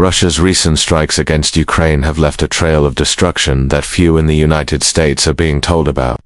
Russia's recent strikes against Ukraine have left a trail of destruction that few in the United States are being told about.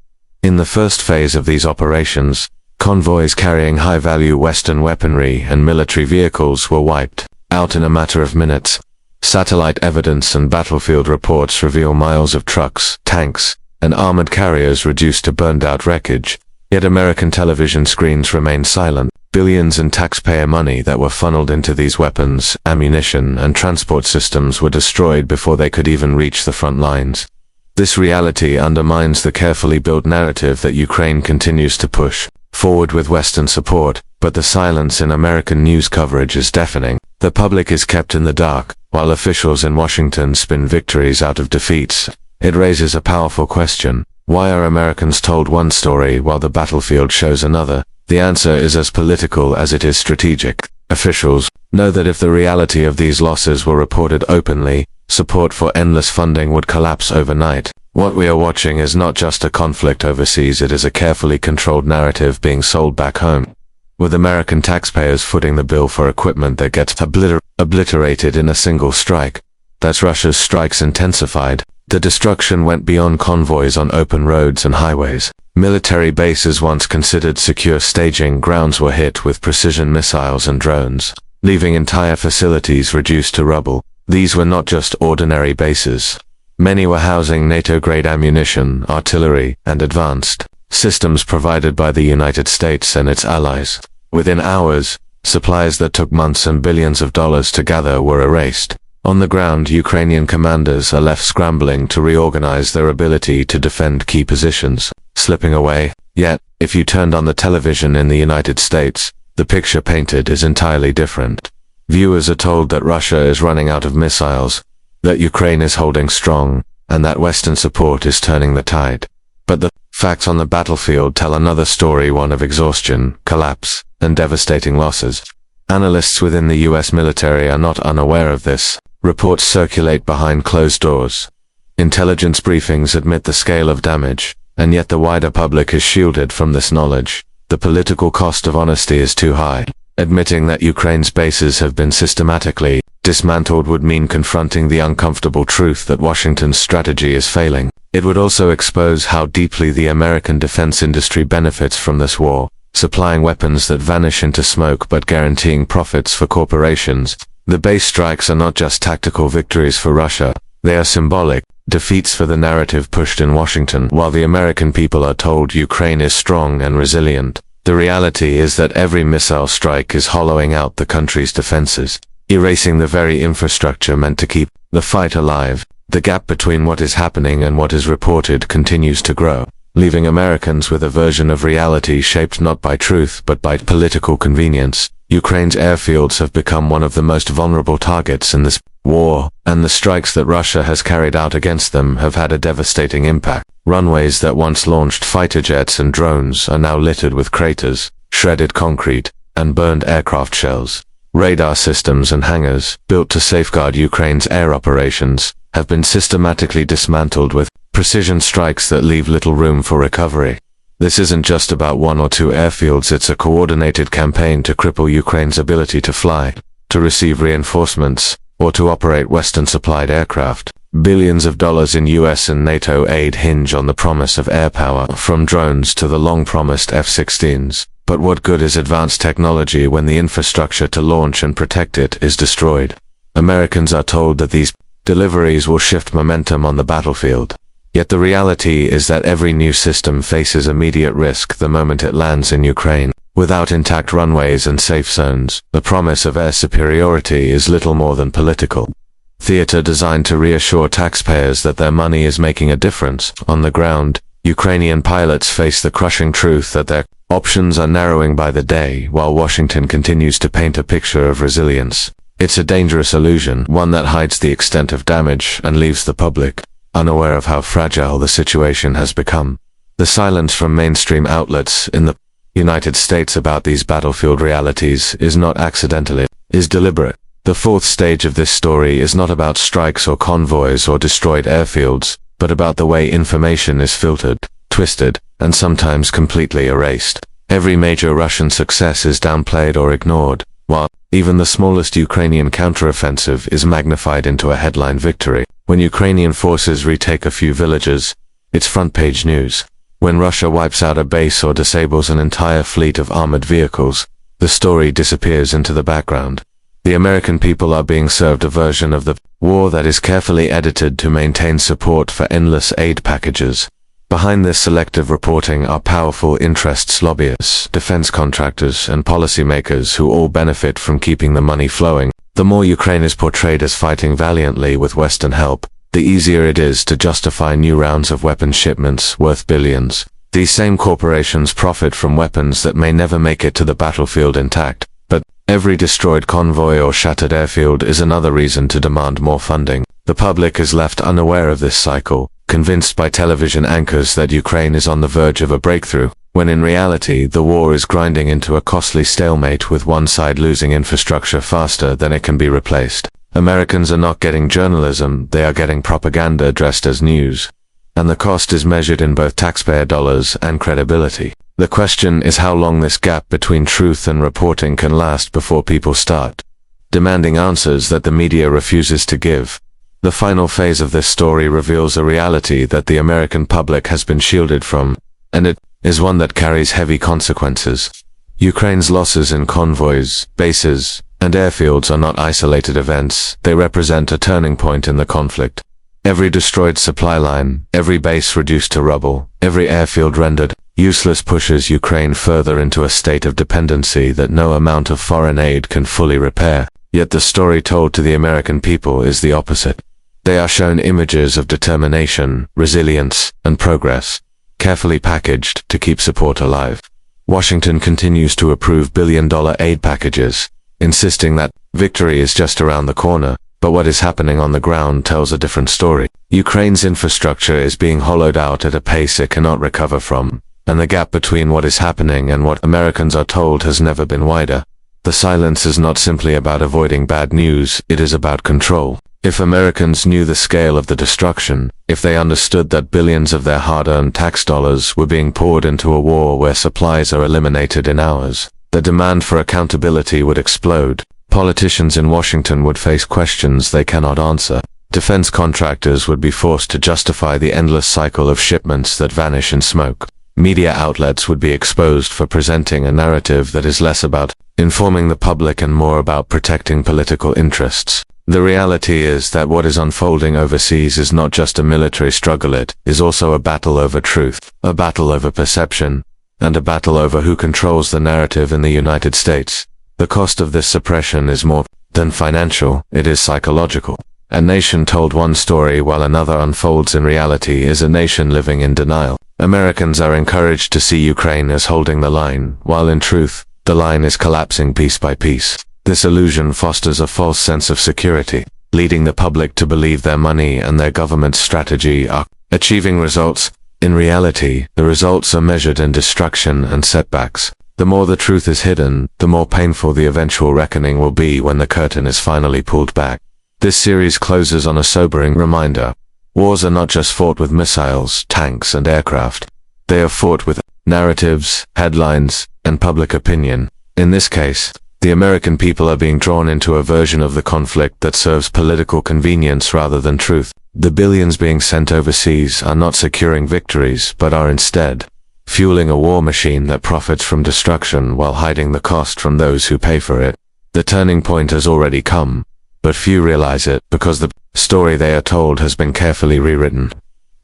In the first phase of these operations, convoys carrying high-value Western weaponry and military vehicles were wiped out in a matter of minutes. Satellite evidence and battlefield reports reveal miles of trucks, tanks, and armored carriers reduced to burned-out wreckage. Yet American television screens remain silent. Billions in taxpayer money that were funneled into these weapons, ammunition, and transport systems were destroyed before they could even reach the front lines. This reality undermines the carefully built narrative that Ukraine continues to push forward with Western support, but the silence in American news coverage is deafening. The public is kept in the dark, while officials in Washington spin victories out of defeats. It raises a powerful question. Why are Americans told one story while the battlefield shows another? The answer is as political as it is strategic. Officials know that if the reality of these losses were reported openly, support for endless funding would collapse overnight. What we are watching is not just a conflict overseas, it is a carefully controlled narrative being sold back home, with American taxpayers footing the bill for equipment that gets obliterated in a single strike. That's Russia's strikes intensified. The destruction went beyond convoys on open roads and highways. Military bases once considered secure staging grounds were hit with precision missiles and drones, leaving entire facilities reduced to rubble. These were not just ordinary bases. Many were housing NATO-grade ammunition, artillery, and advanced systems provided by the United States and its allies. Within hours, supplies that took months and billions of dollars to gather were erased. On the ground, Ukrainian commanders are left scrambling to reorganize their ability to defend key positions, slipping away. Yet, if you turned on the television in the United States, the picture painted is entirely different. Viewers are told that Russia is running out of missiles, that Ukraine is holding strong, and that Western support is turning the tide. But the facts on the battlefield tell another story, one of exhaustion, collapse, and devastating losses. Analysts within the US military are not unaware of this. Reports circulate behind closed doors. Intelligence briefings admit the scale of damage, and yet the wider public is shielded from this knowledge. The political cost of honesty is too high. Admitting that Ukraine's bases have been systematically dismantled would mean confronting the uncomfortable truth that Washington's strategy is failing. It would also expose how deeply the American defense industry benefits from this war, supplying weapons that vanish into smoke but guaranteeing profits for corporations. The base strikes are not just tactical victories for Russia, they are symbolic defeats for the narrative pushed in Washington. While the American people are told Ukraine is strong and resilient, the reality is that every missile strike is hollowing out the country's defenses, erasing the very infrastructure meant to keep the fight alive. The gap between what is happening and what is reported continues to grow, leaving Americans with a version of reality shaped not by truth but by political convenience. Ukraine's airfields have become one of the most vulnerable targets in this war, and the strikes that Russia has carried out against them have had a devastating impact. Runways that once launched fighter jets and drones are now littered with craters, shredded concrete, and burned aircraft shells. Radar systems and hangars, built to safeguard Ukraine's air operations, have been systematically dismantled with precision strikes that leave little room for recovery. This isn't just about one or two airfields, it's a coordinated campaign to cripple Ukraine's ability to fly, to receive reinforcements, or to operate Western-supplied aircraft. Billions of dollars in US and NATO aid hinge on the promise of air power, from drones to the long-promised F-16s. But what good is advanced technology when the infrastructure to launch and protect it is destroyed? Americans are told that these deliveries will shift momentum on the battlefield. Yet the reality is that every new system faces immediate risk the moment it lands in Ukraine. Without intact runways and safe zones, the promise of air superiority is little more than political theater designed to reassure taxpayers that their money is making a difference. On the ground, Ukrainian pilots face the crushing truth that their options are narrowing by the day, while Washington continues to paint a picture of resilience. It's a dangerous illusion, one that hides the extent of damage and leaves the public unaware of how fragile the situation has become. The silence from mainstream outlets in the United States about these battlefield realities is not accidental, it is deliberate. The fourth stage of this story is not about strikes or convoys or destroyed airfields, but about the way information is filtered, twisted, and sometimes completely erased. Every major Russian success is downplayed or ignored, while Even the smallest Ukrainian counteroffensive is magnified into a headline victory. When Ukrainian forces retake a few villages, it's front-page news. When Russia wipes out a base or disables an entire fleet of armored vehicles, the story disappears into the background. The American people are being served a version of the war that is carefully edited to maintain support for endless aid packages. Behind this selective reporting are powerful interests, lobbyists, defense contractors, and policymakers who all benefit from keeping the money flowing. The more Ukraine is portrayed as fighting valiantly with Western help, the easier it is to justify new rounds of weapons shipments worth billions. These same corporations profit from weapons that may never make it to the battlefield intact, but every destroyed convoy or shattered airfield is another reason to demand more funding. The public is left unaware of this cycle, convinced by television anchors that Ukraine is on the verge of a breakthrough, when in reality the war is grinding into a costly stalemate with one side losing infrastructure faster than it can be replaced. Americans are not getting journalism, they are getting propaganda dressed as news. And the cost is measured in both taxpayer dollars and credibility. The question is how long this gap between truth and reporting can last before people start demanding answers that the media refuses to give. The final phase of this story reveals a reality that the American public has been shielded from, and it is one that carries heavy consequences. Ukraine's losses in convoys, bases, and airfields are not isolated events, they represent a turning point in the conflict. Every destroyed supply line, every base reduced to rubble, every airfield rendered useless pushes Ukraine further into a state of dependency that no amount of foreign aid can fully repair. Yet the story told to the American people is the opposite. They are shown images of determination, resilience, and progress, carefully packaged to keep support alive. Washington continues to approve billion-dollar aid packages, insisting that victory is just around the corner, but what is happening on the ground tells a different story. Ukraine's infrastructure is being hollowed out at a pace it cannot recover from, and the gap between what is happening and what Americans are told has never been wider. The silence is not simply about avoiding bad news, it is about control. If Americans knew the scale of the destruction, if they understood that billions of their hard-earned tax dollars were being poured into a war where supplies are eliminated in hours, the demand for accountability would explode. Politicians in Washington would face questions they cannot answer. Defense contractors would be forced to justify the endless cycle of shipments that vanish in smoke. Media outlets would be exposed for presenting a narrative that is less about informing the public and more about protecting political interests. The reality is that what is unfolding overseas is not just a military struggle, it is also a battle over truth, a battle over perception, and a battle over who controls the narrative in the United States. The cost of this suppression is more than financial, it is psychological. A nation told one story while another unfolds in reality is a nation living in denial. Americans are encouraged to see Ukraine as holding the line, while in truth, the line is collapsing piece by piece. This illusion fosters a false sense of security, leading the public to believe their money and their government's strategy are achieving results. In reality, the results are measured in destruction and setbacks. The more the truth is hidden, the more painful the eventual reckoning will be when the curtain is finally pulled back. This series closes on a sobering reminder. Wars are not just fought with missiles, tanks, and aircraft. They are fought with narratives, headlines, and public opinion. In this case, the American people are being drawn into a version of the conflict that serves political convenience rather than truth. The billions being sent overseas are not securing victories, but are instead fueling a war machine that profits from destruction while hiding the cost from those who pay for it. The turning point has already come, but few realize it because the story they are told has been carefully rewritten.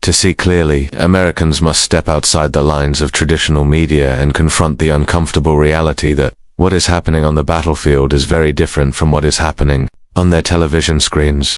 To see clearly, Americans must step outside the lines of traditional media and confront the uncomfortable reality that what is happening on the battlefield is very different from what is happening on their television screens.